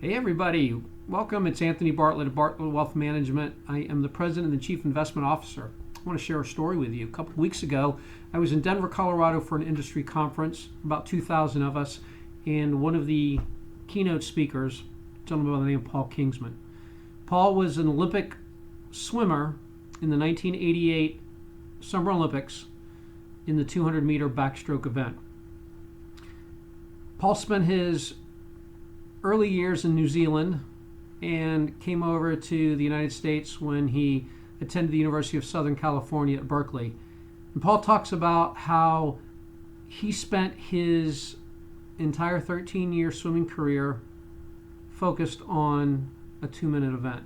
Hey everybody, welcome. It's Anthony Bartlett of Bartlett Wealth Management. I am the President and the Chief Investment Officer. I want to share a story with you. A couple of weeks ago, I was in Denver, Colorado for an industry conference, about 2,000 of us, and one of the keynote speakers, a gentleman by the name of Paul Kingsman. Paul was an Olympic swimmer in the 1988 Summer Olympics in the 200-meter backstroke event. Paul spent his early years in New Zealand and came over to the United States when he attended the University of Southern California at Berkeley. And Paul talks about how he spent his entire 13-year swimming career focused on a 2-minute event.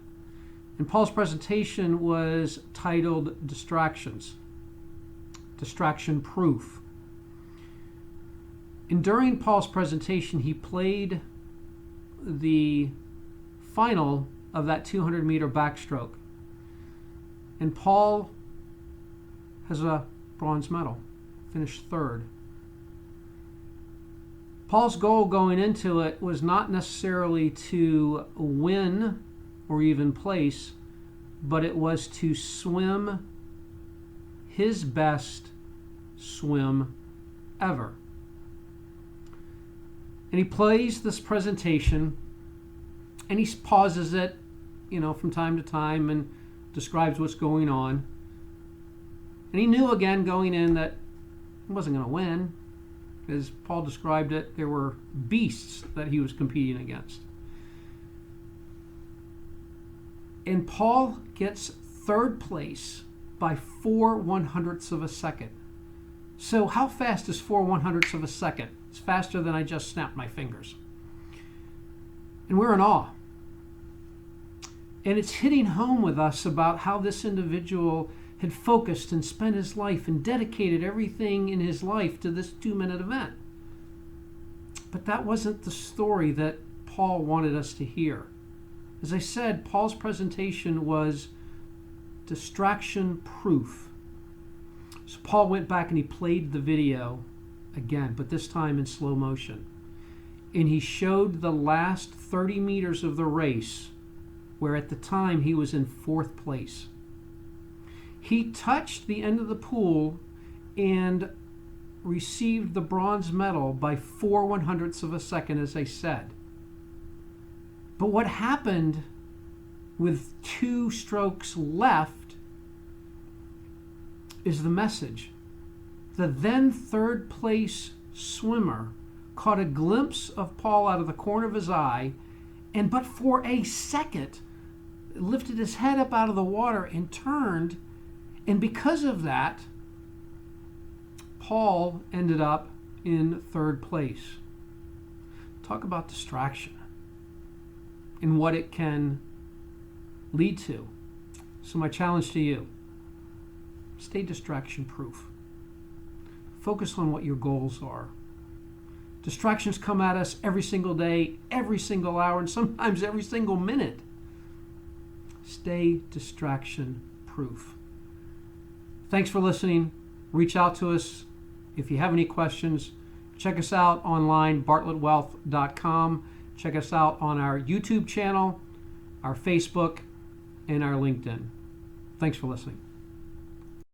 And Paul's presentation was titled Distractions, Distraction Proof. And during Paul's presentation, he played the final of that 200-meter backstroke. And Paul has a bronze medal, finished third. Paul's goal going into it was not necessarily to win or even place, but it was to swim his best swim ever. And he plays this presentation and he pauses it, from time to time and describes what's going on. And he knew again going in that he wasn't going to win. As Paul described it, there were beasts that he was competing against. And Paul gets third place by 4/100ths of a second. So how fast is 4/100ths of a second? It's faster than I just snapped my fingers. And we're in awe. And it's hitting home with us about how this individual had focused and spent his life and dedicated everything in his life to this 2-minute event. But that wasn't the story that Paul wanted us to hear. As I said, Paul's presentation was distraction proof. So Paul went back and he played the video again, but this time in slow motion. And he showed the last 30 meters of the race, where at the time he was in 4th place. He touched the end of the pool and received the bronze medal by 4/100ths of a second, as I said. But what happened with 2 strokes left is the message. The then 3rd place swimmer caught a glimpse of Paul out of the corner of his eye, and but for a second lifted his head up out of the water and turned, and because of that, Paul ended up in 3rd place. Talk about distraction and what it can lead to. So my challenge to you, stay distraction proof. Focus on what your goals are. Distractions come at us every single day, every single hour, and sometimes every single minute. Stay distraction proof. Thanks for listening. Reach out to us if you have any questions. Check us out online, bartlettwealth.com. Check us out on our YouTube channel, our Facebook, and our LinkedIn. Thanks for listening.